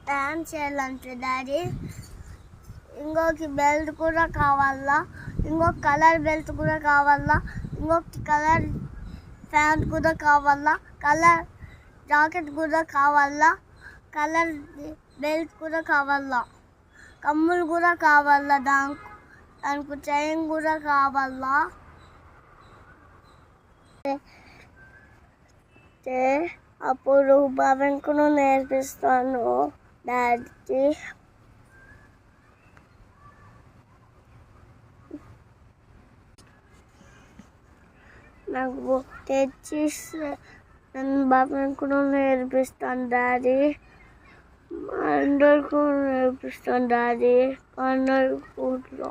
Pan చేయాలంటే daddy ఇంకొక belt కూడా కావాలా, ఇంకొక కలర్ బెల్ట్ కూడా కావాలా, ఇంకొక కలర్ ప్యాంట్ కూడా కావాలా, కలర్ జాకెట్ కూడా కావాలా, కలర్ బెల్ట్ కూడా కావాలా, కమ్ములు కూడా కావాలా, దానికి చైన్ కూడా కావాలా. అప్పుడు భవన్ కూడా నేర్పిస్తాను డాడీ. నాకు తెచ్చి నేను భవన్ కూడా నేర్పిస్తాను డాడీ, అందరు కూడా నేర్పిస్తాను డాడీ, అందరు కూడా.